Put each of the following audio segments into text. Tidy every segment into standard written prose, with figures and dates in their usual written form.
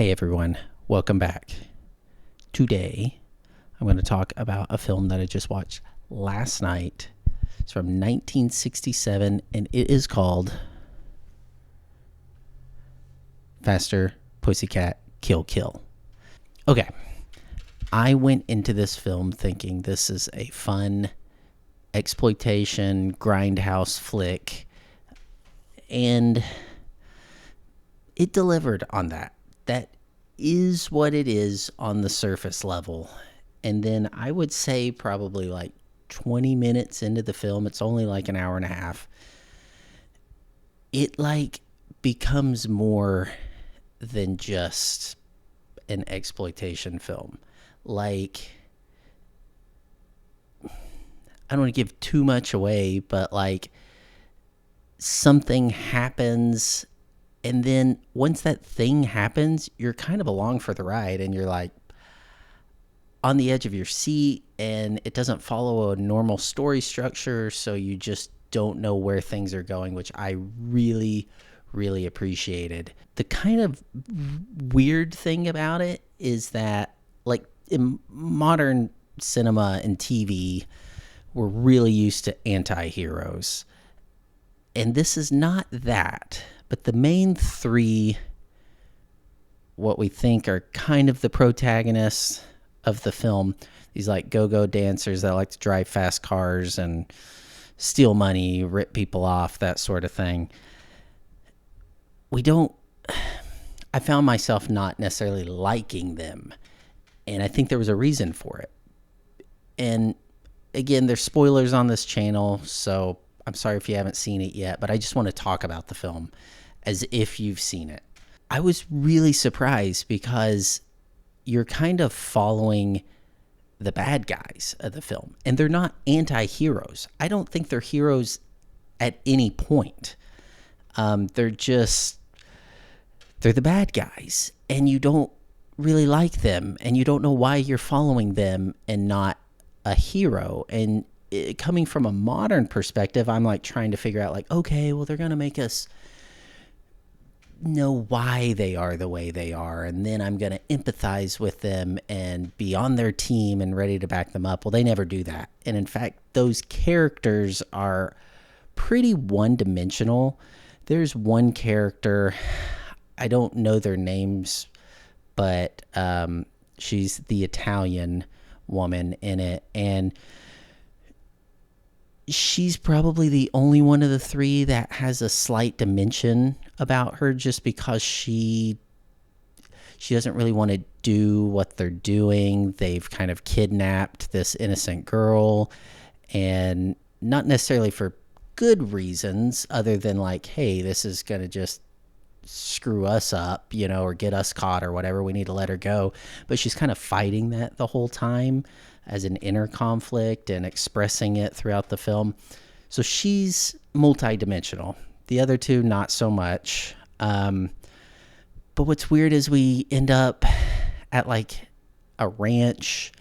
Hey everyone, welcome back. Today, I'm going to talk about a film that I just watched last night. It's from 1967 and it is called Faster, Pussycat, Kill Kill. Okay, I went into this film thinking this is a fun exploitation grindhouse flick, and it delivered on that. That is what it is on the surface level. And then I would say probably like 20 minutes into the film, it's only like an hour and a half, it like becomes more than just an exploitation film. Like, I don't want to give too much away, but like something happens, and then once that thing happens, you're kind of along for the ride and you're like on the edge of your seat, and it doesn't follow a normal story structure, so you just don't know where things are going, which I really, really appreciated. The kind of weird thing about it is that, like, in modern cinema and TV, we're really used to anti-heroes. And this is not that. But the main three, what we think are kind of the protagonists of the film, these like go-go dancers that like to drive fast cars and steal money, rip people off, that sort of thing. I found myself not necessarily liking them. And I think there was a reason for it. And again, there's spoilers on this channel, so I'm sorry if you haven't seen it yet, but I just want to talk about the film as if you've seen it. I was really surprised because you're kind of following the bad guys of the film, and they're not anti-heroes. I don't think they're heroes at any point. They're the bad guys, and you don't really like them, and you don't know why you're following them and not a hero. And coming from a modern perspective, I'm like trying to figure out like, okay, well, they're going to make us know why they are the way they are, and then I'm going to empathize with them and be on their team and ready to back them up. Well, they never do that. And in fact, those characters are pretty one-dimensional. There's one character, I don't know their names, but she's the Italian woman in it, and she's probably the only one of the three that has a slight dimension about her, just because she doesn't really want to do what they're doing. They've kind of kidnapped this innocent girl, and not necessarily for good reasons other than like, hey, this is going to just screw us up, or get us caught or whatever. We need to let her go. But she's kind of fighting that the whole time as an inner conflict and expressing it throughout the film. So she's multidimensional. The other two, not so much. But what's weird is we end up at like a ranch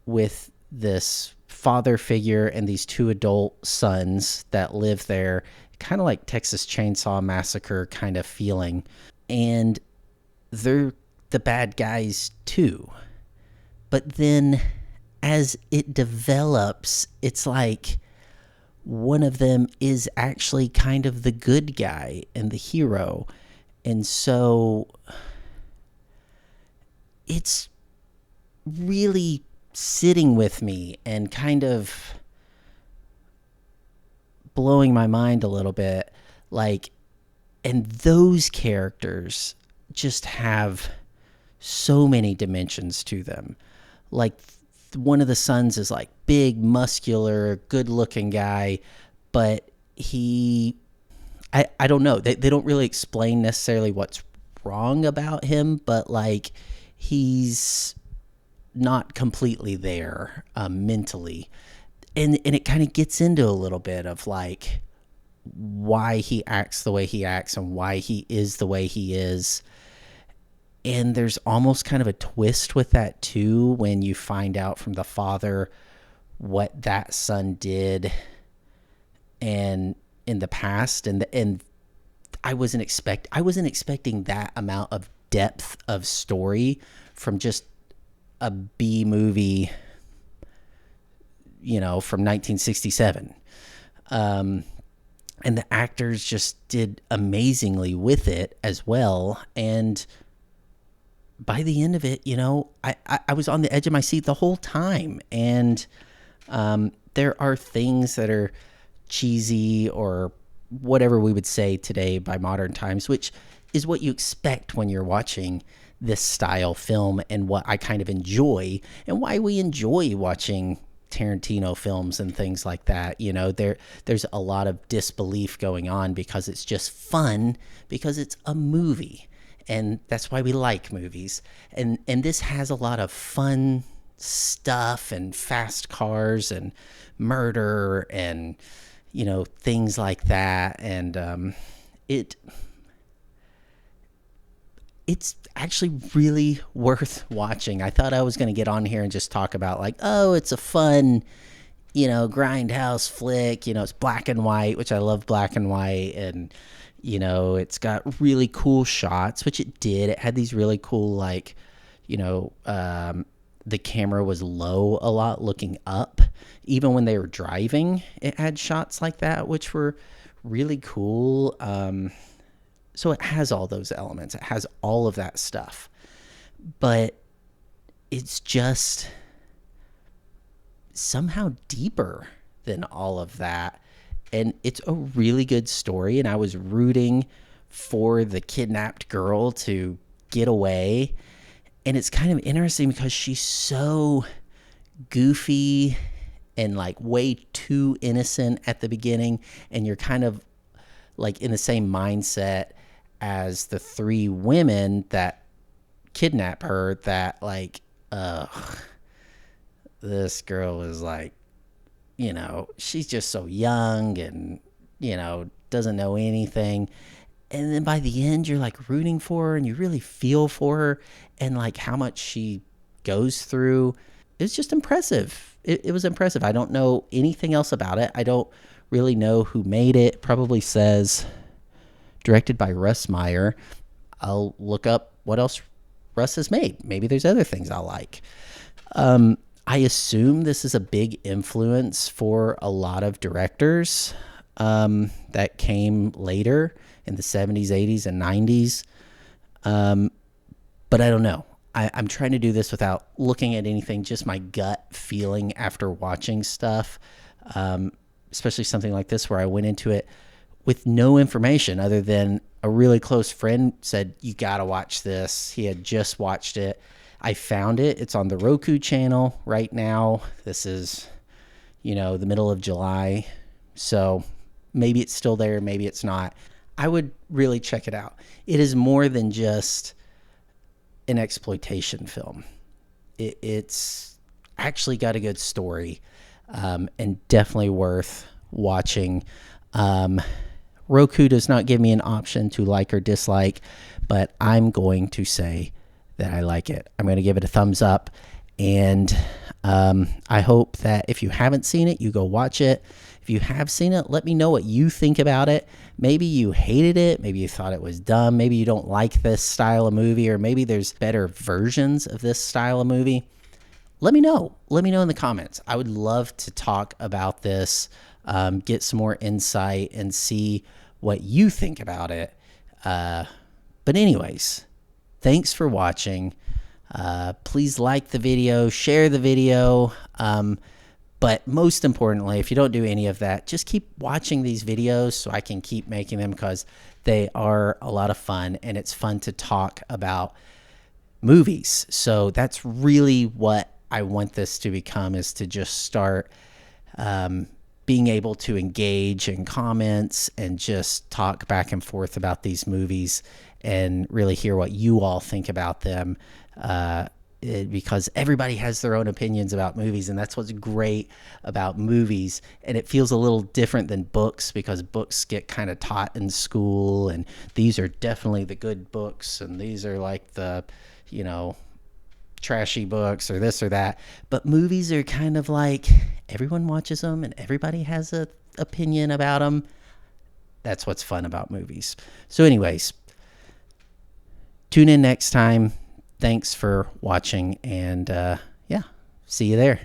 with this father figure and these two adult sons that live there, kind of like Texas Chainsaw Massacre kind of feeling. And they're the bad guys too. But then as it develops, it's like one of them is actually kind of the good guy and the hero. And so it's really sitting with me and kind of blowing my mind a little bit. Like, and those characters just have so many dimensions to them. Like, one of the sons is like big, muscular, good looking guy, but I don't know. They don't really explain necessarily what's wrong about him, but like he's not completely there mentally. And it kind of gets into a little bit of like why he acts the way he acts and why he is the way he is. And there's almost kind of a twist with that too, when you find out from the father what that son did and in the past. And I wasn't expecting that amount of depth of story from just a B movie, from 1967. And the actors just did amazingly with it as well. And by the end of it, I was on the edge of my seat the whole time. And there are things that are cheesy or whatever we would say today by modern times, which is what you expect when you're watching this style film, and what I kind of enjoy, and why we enjoy watching Tarantino films and things like that. There's a lot of disbelief going on because it's just fun, because it's a movie, and that's why we like movies. And this has a lot of fun stuff and fast cars and murder and things like that. And it's actually really worth watching. I thought I was going to get on here and just talk about like, oh, it's a fun, grindhouse flick. It's black and white, which I love black and white. And, it's got really cool shots, which it did. It had these really cool, like, the camera was low a lot looking up. Even when they were driving, it had shots like that, which were really cool. So it has all those elements. It has all of that stuff. But it's just somehow deeper than all of that. And it's a really good story. And I was rooting for the kidnapped girl to get away. And it's kind of interesting because she's so goofy and like way too innocent at the beginning. And you're kind of like in the same mindset as the three women that kidnap her, that like, this girl is like, she's just so young and, doesn't know anything. And then by the end, you're like rooting for her and you really feel for her and like how much she goes through. It's just impressive. It was impressive. I don't know anything else about it. I don't really know who made it. Probably says directed by Russ Meyer. I'll look up what else Russ has made. Maybe there's other things I'll like. I assume this is a big influence for a lot of directors that came later in the 70s, 80s, and 90s. But I don't know. I'm trying to do this without looking at anything, just my gut feeling after watching stuff, especially something like this where I went into it with no information other than a really close friend said, you got to watch this. He had just watched it. I found it. It's on the Roku channel right now. This is, the middle of July. So maybe it's still there. Maybe it's not. I would really check it out. It is more than just an exploitation film. It's actually got a good story, and definitely worth watching. Roku does not give me an option to like or dislike, but I'm going to say that I like it. I'm going to give it a thumbs up, and I hope that if you haven't seen it, you go watch it. If you have seen it, let me know what you think about it. Maybe you hated it. Maybe you thought it was dumb. Maybe you don't like this style of movie, or maybe there's better versions of this style of movie. Let me know. Let me know in the comments. I would love to talk about this, get some more insight, and see what you think about it. But anyways, thanks for watching. Please like the video, share the video. But most importantly, if you don't do any of that, just keep watching these videos so I can keep making them, because they are a lot of fun and it's fun to talk about movies. So that's really what I want this to become, is to just start being able to engage in comments and just talk back and forth about these movies and really hear what you all think about them. Because everybody has their own opinions about movies, and that's what's great about movies. And it feels a little different than books, because books get kind of taught in school, and these are definitely the good books, and these are like the, trashy books or this or that. But movies are kind of like everyone watches them and everybody has an opinion about them. That's what's fun about movies. So anyways, tune in next time. Thanks for watching, and yeah, see you there.